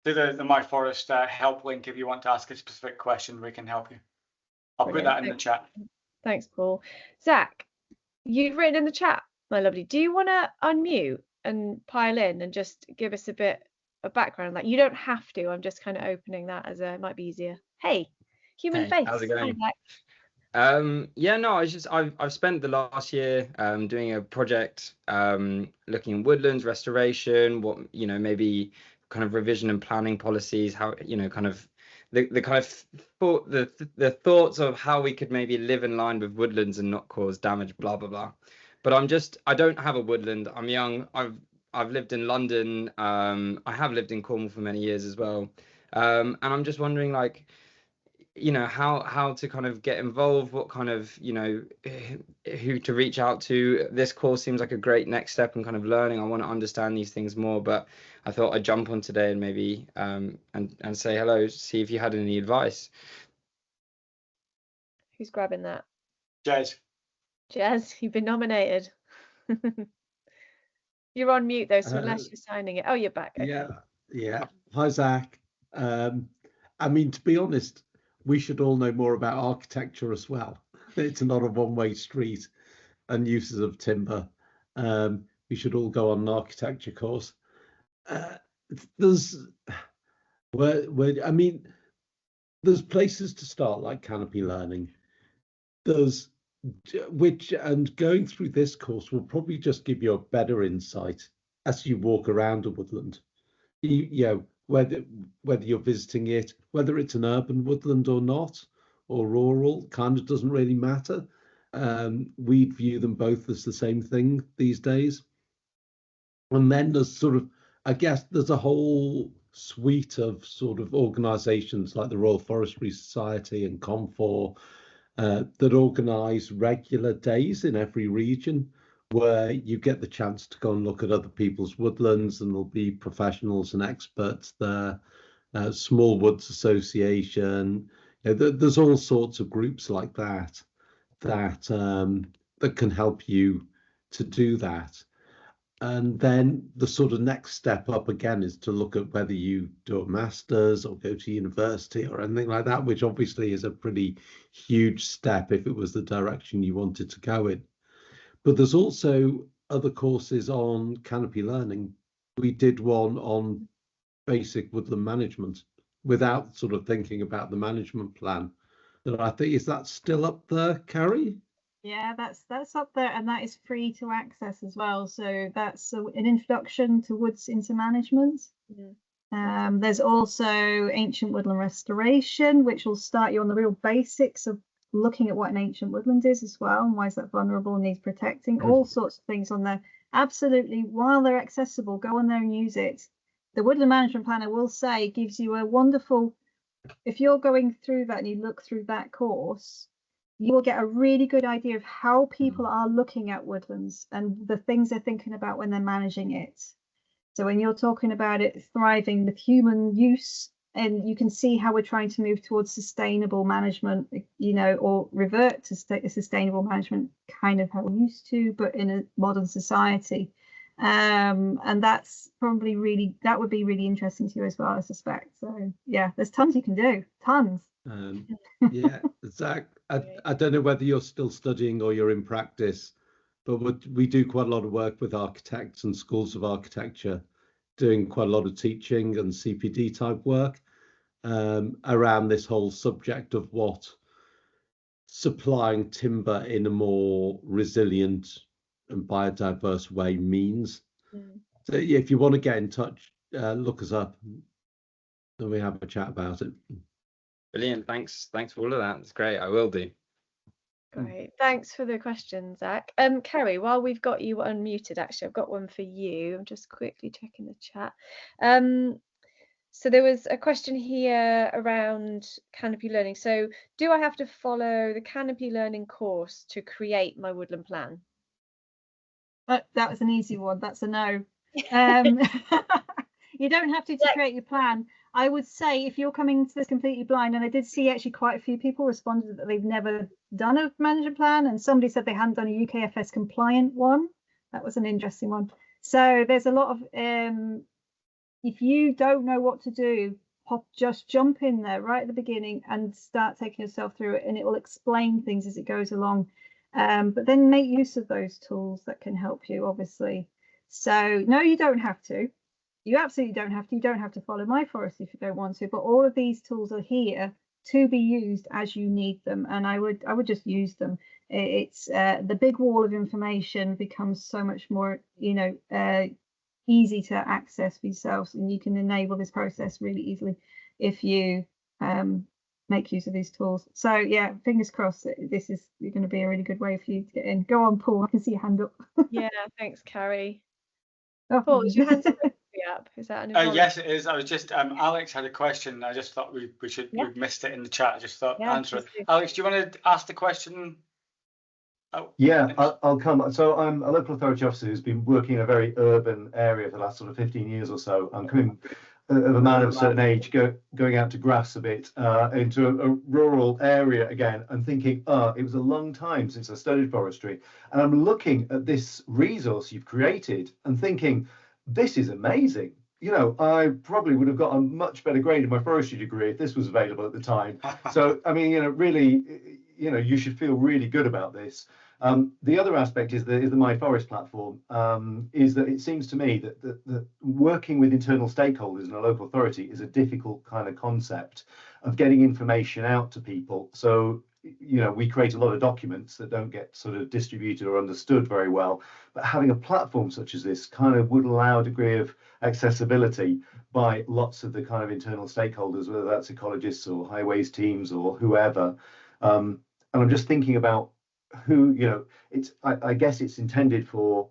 [SPEAKER 3] the My Forest help link if you want to ask a specific question. We can help you. I'll put that in the chat.
[SPEAKER 1] Thanks, Paul. Zach, you've written in the chat, my lovely. Do you want to unmute and pile in and just give us a bit of background? Like, you don't have to. I'm just kind of opening that as it might be easier. Hey. Human face.
[SPEAKER 5] How's it going? Yeah, no, I've spent the last year doing a project looking at woodlands restoration, what maybe kind of revision and planning policies, how kind of the kind of the thoughts of how we could maybe live in line with woodlands and not cause damage, blah blah blah. But I don't have a woodland. I'm young. I've lived in London. I have lived in Cornwall for many years as well, and I'm just wondering, like, how to kind of get involved, what kind of who to reach out to. This course seems like a great next step in kind of learning. I want to understand these things more, but I thought I'd jump on today and maybe and say hello, see if you had any advice.
[SPEAKER 1] Who's grabbing that?
[SPEAKER 3] Jez.
[SPEAKER 1] Jez, you've been nominated. You're on mute though, so unless you're signing it. Oh, you're back. Okay.
[SPEAKER 2] Yeah. Hi, Zach. I mean, to be honest, we should all know more about architecture as well. It's not a one-way street and uses of timber. We should all go on an architecture course. There's places to start like Canopy Learning. And going through this course will probably just give you a better insight as you walk around a woodland. You know, whether you're visiting it, whether it's an urban woodland or not, or rural, kind of doesn't really matter. We'd view them both as the same thing these days. And then there's sort of, I guess there's a whole suite of sort of organisations like the Royal Forestry Society and CONFOR that organise regular days in every region where you get the chance to go and look at other people's woodlands, and there'll be professionals and experts there. Small Woods Association, there's all sorts of groups like that can help you to do that. And then the sort of next step up again is to look at whether you do a master's or go to university or anything like that, which obviously is a pretty huge step if it was the direction you wanted to go in. But there's also other courses on Canopy Learning. We did one on basic woodland management without sort of thinking about the management plan. That I think, is that still up there, Carrie?
[SPEAKER 4] Yeah, that's up there, and that is free to access as well. So that's an introduction to woods into management. There's also ancient woodland restoration, which will start you on the real basics of looking at what an ancient woodland is as well, and why is that vulnerable and needs protecting. All sorts of things on there. Absolutely, while they're accessible, go on there and use it. The Woodland Management Planner will say gives you a wonderful, if you're going through that and you look through that course, you will get a really good idea of how people are looking at woodlands and the things they're thinking about when they're managing it. So when you're talking about it thriving with human use, and you can see how we're trying to move towards sustainable management, or revert to sustainable management, kind of how we used to, but in a modern society. And that's probably that would be really interesting to you as well, I suspect. So yeah, there's tons you can do, tons.
[SPEAKER 2] Yeah, Zach, I don't know whether you're still studying or you're in practice, but we do quite a lot of work with architects and schools of architecture, doing quite a lot of teaching and CPD type work around this whole subject of what supplying timber in a more resilient and biodiverse way means. So if you want to get in touch, look us up and we have a chat about it.
[SPEAKER 5] Brilliant. Thanks for all of that. It's great. I will do.
[SPEAKER 1] Great. Thanks for the question, Zach. Kerry, while we've got you unmuted, actually, I've got one for you. I'm just quickly checking the chat. So there was a question here around Canopy Learning. So do I have to follow the Canopy Learning course to create my woodland plan?
[SPEAKER 4] That was an easy one. That's a no. You don't have to create your plan. I would say if you're coming to this completely blind, and I did see actually quite a few people responded that they've never done a management plan, and somebody said they hadn't done a UKFS compliant one. That was an interesting one. So there's a lot of, if you don't know what to do, just jump in there right at the beginning and start taking yourself through it, and it will explain things as it goes along. But then make use of those tools that can help you, obviously. So no, you don't have to. You absolutely don't have to. You don't have to follow My Forest if you don't want to. But all of these tools are here to be used as you need them, and I would just use them. It's the big wall of information becomes so much more, easy to access for yourselves, and you can enable this process really easily if you make use of these tools. So yeah, fingers crossed that this is going to be a really good way for you to get in. Go on, Paul. I can see your hand up.
[SPEAKER 1] Yeah, thanks, Carrie.
[SPEAKER 4] Oh.
[SPEAKER 1] Paul, is your hand up? Is that an
[SPEAKER 3] yes, it is. I was just Alex had a question. I just thought we should. We've missed it in the chat. I just thought answer it. Alex, do you want to ask the question? Oh,
[SPEAKER 6] yeah, I'll come. So I'm a local authority officer who's been working in a very urban area for the last sort of 15 years or so. I'm coming of a man of a certain age going out to grass a bit into a rural area again and thinking, oh, it was a long time since I studied forestry. And I'm looking at this resource you've created and thinking, this is amazing. You know, I probably would have got a much better grade in my forestry degree if this was available at the time. So, I mean, you know, really, you know, you should feel really good about this. The other aspect is the My Forest platform, is that it seems to me that working with internal stakeholders in a local authority is a difficult kind of concept of getting information out to people. So, you know, we create a lot of documents that don't get sort of distributed or understood very well, but having a platform such as this kind of would allow a degree of accessibility by lots of the kind of internal stakeholders, whether that's ecologists or highways teams or whoever. And I'm just thinking about who, you know, I guess it's intended for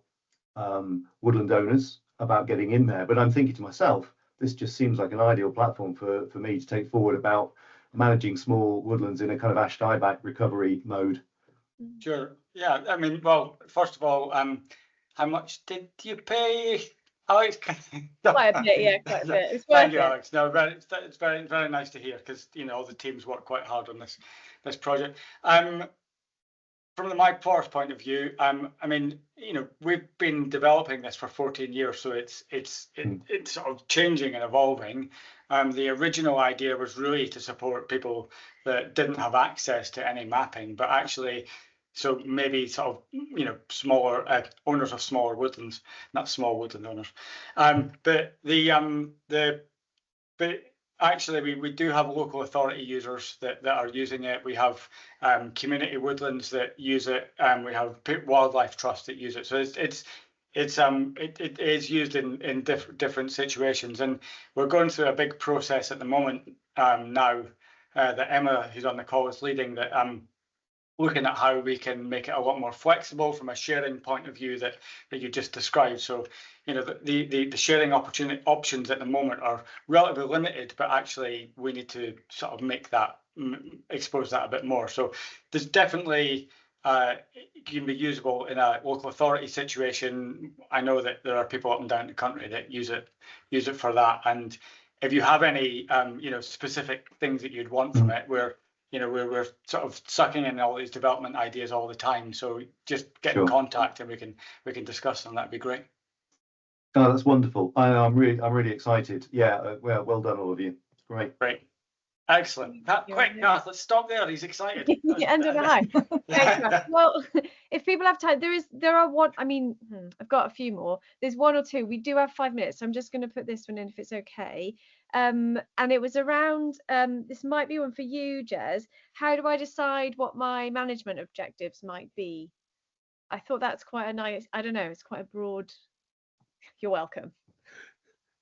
[SPEAKER 6] woodland owners about getting in there, but I'm thinking to myself, this just seems like an ideal platform for me to take forward about managing small woodlands in a kind of ash dieback recovery mode.
[SPEAKER 3] Sure. Yeah. I mean, well, first of all, how much did you pay, Alex?
[SPEAKER 1] Quite a bit, yeah, quite a bit. It's
[SPEAKER 3] Thank
[SPEAKER 1] worth
[SPEAKER 3] you,
[SPEAKER 1] it.
[SPEAKER 3] Alex. No, it's very nice to hear, because you know all the teams work quite hard on this project. From the My Forest point of view, I mean, you know, we've been developing this for 14 years, so it's sort of changing and evolving. The original idea was really to support people that didn't have access to any mapping, but actually, so maybe sort of, you know, smaller owners of smaller woodlands, not small woodland owners, but actually, we do have local authority users that are using it. We have community woodlands that use it. We have wildlife trusts that use it. So it is used in different situations. And we're going through a big process at the moment now that Emma, who's on the call, is leading, that looking at how we can make it a lot more flexible from a sharing point of view that you just described. So, you know, the sharing options at the moment are relatively limited, but actually we need to sort of make that, expose that a bit more. So there's definitely can be usable in a local authority situation. I know that there are people up and down the country that use it for that. And if you have any you know, specific things that you'd want from it, we're sort of sucking in all these development ideas all the time. So just get in contact and we can discuss them. That'd be great.
[SPEAKER 6] Oh, that's wonderful. I'm really excited. Yeah, well done, all of you. It's great.
[SPEAKER 3] Great. Excellent. Quick, Garth, let's stop there. He's excited.
[SPEAKER 1] End of the high. Thanks, well, if people have time, there are one. I mean, I've got a few more. There's one or two. We do have 5 minutes, so I'm just going to put this one in if it's okay. And it was around. This might be one for you, Jez. How do I decide what my management objectives might be? I thought that's quite a nice. I don't know. It's quite a broad. You're welcome.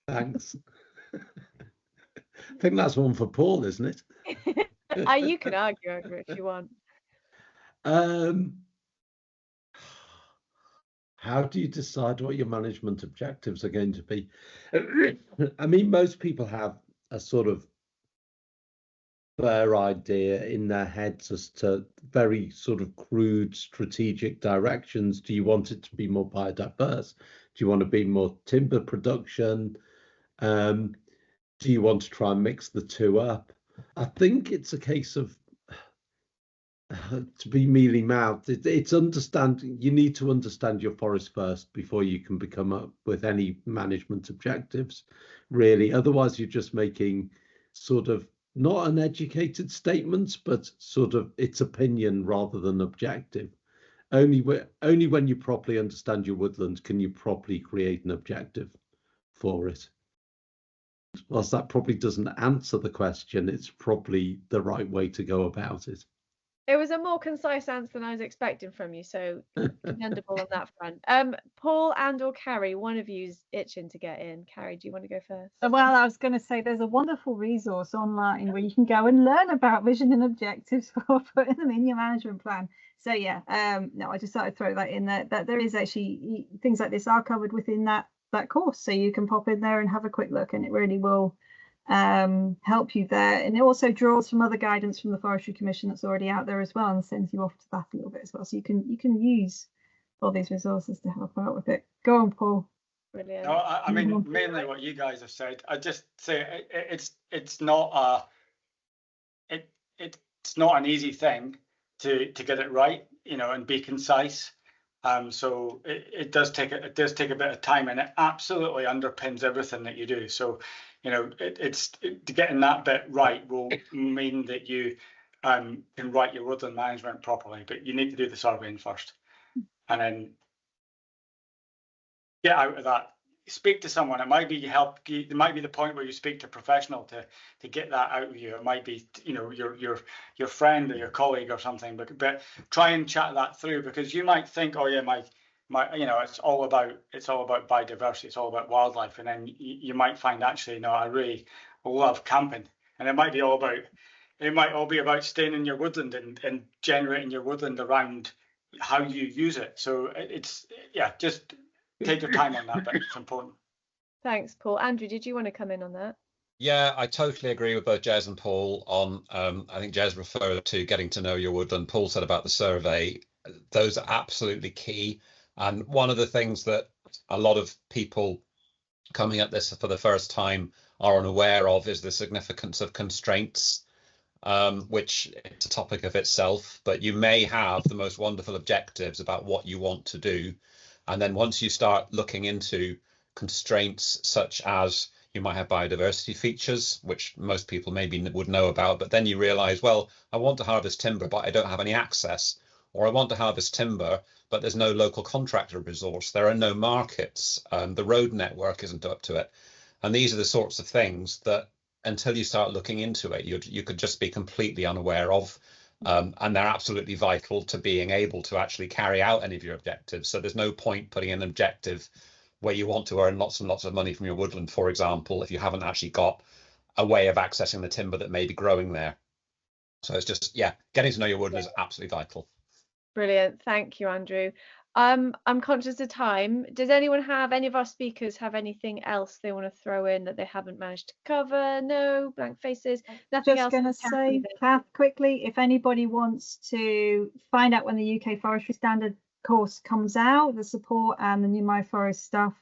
[SPEAKER 2] Thanks. I think that's one for Paul, isn't it?
[SPEAKER 1] You can argue over it if you want.
[SPEAKER 2] How do you decide what your management objectives are going to be? I mean, most people have a sort of fair idea in their heads as to very sort of crude strategic directions. Do you want it to be more biodiverse? Do you want to be more timber production? Do you want to try and mix the two up? I think it's a case of, to be mealy-mouthed, it's understanding. You need to understand your forest first before you can come up with any management objectives, really. Otherwise, you're just making sort of not uneducated statements, but sort of it's opinion rather than objective. Only when you properly understand your woodland can you properly create an objective for it. Whilst that probably doesn't answer the question, it's probably the right way to go about it.
[SPEAKER 1] It was a more concise answer than I was expecting from you, so commendable on that front. Paul and/or Carrie, one of you's itching to get in. Carrie, do you want to go first?
[SPEAKER 4] Well, I was going to say there's a wonderful resource online where you can go and learn about vision and objectives for putting them in your management plan. So yeah, no, I just thought I'd throw that in there. That there is actually things like this are covered within that course, so you can pop in there and have a quick look, and it really will help you there. And it also draws from other guidance from the Forestry Commission that's already out there as well, and sends you off to that a little bit as well. So you can use all these resources to help out with it. Go on, Paul.
[SPEAKER 1] Brilliant.
[SPEAKER 3] No, I mean, mainly what you guys have said. I just say it's not it's not an easy thing to get it right, you know, and be concise. So it does take a bit of time, and it absolutely underpins everything that you do. So, you know, getting that bit right will mean that you can write your woodland management properly. But you need to do the surveying first, and then get out of that. Speak to someone. It might be it might be the point where you speak to a professional to get that out of you. It might be, you know, your friend or your colleague or something. But try and chat that through, because you might think, oh yeah, my you know, it's all about biodiversity. It's all about wildlife, and then you might find, actually, no, I really love camping, and it might all be about staying in your woodland and generating your woodland around how you use it. So just take your time on that bit. It's important.
[SPEAKER 1] Thanks, Paul. Andrew, did you want to come in on that?
[SPEAKER 7] Yeah, I totally agree with both Jez and Paul on, I think Jez referred to getting to know your woodland. Paul said about the survey. Those are absolutely key. And one of the things that a lot of people coming at this for the first time are unaware of is the significance of constraints, which is a topic of itself. But you may have the most wonderful objectives about what you want to do. And then once you start looking into constraints such as you might have biodiversity features, which most people maybe would know about, but then you realize, well, I want to harvest timber, but I don't have any access. Or I want to harvest timber, but there's no local contractor resource. There are no markets. The road network isn't up to it. And these are the sorts of things that until you start looking into it, you could just be completely unaware of. And they're absolutely vital to being able to actually carry out any of your objectives. So there's no point putting an objective where you want to earn lots and lots of money from your woodland, for example, if you haven't actually got a way of accessing the timber that may be growing there. So it's just, yeah, getting to know your woodland is absolutely vital.
[SPEAKER 1] Brilliant. Thank you, Andrew. I'm conscious of time. Does any of our speakers have anything else they want to throw in that they haven't managed to cover? No, blank faces. Nothing else.
[SPEAKER 4] Just going to say, Kath, quickly, if anybody wants to find out when the UK Forestry Standard course comes out, the support and the new My Forest stuff,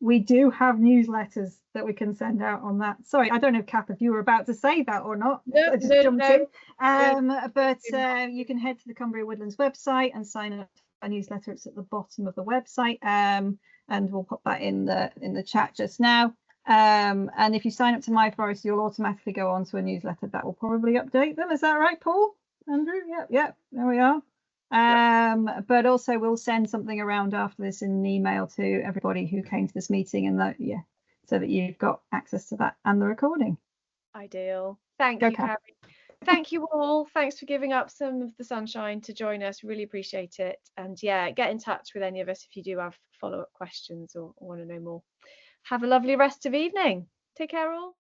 [SPEAKER 4] we do have newsletters that we can send out on that. Sorry, I don't know, Kath, if you were about to say that or not.
[SPEAKER 1] No,
[SPEAKER 4] I just jumped in. But you can head to the Cumbria Woodlands website and sign up to our newsletter. It's at the bottom of the website, and we'll pop that in the chat just now. And if you sign up to My Forest, you'll automatically go on to a newsletter that will probably update them. Is that right, Paul? Andrew? Yep, there we are. But also we'll send something around after this in an email to everybody who came to this meeting, and that, so that you've got access to that and the recording.
[SPEAKER 1] Ideal. Thank you, Carrie. Thank you all. Thanks for giving up some of the sunshine to join us. Really appreciate it. And yeah, get in touch with any of us if you do have follow-up questions or want to know more. Have a lovely rest of evening. Take care all.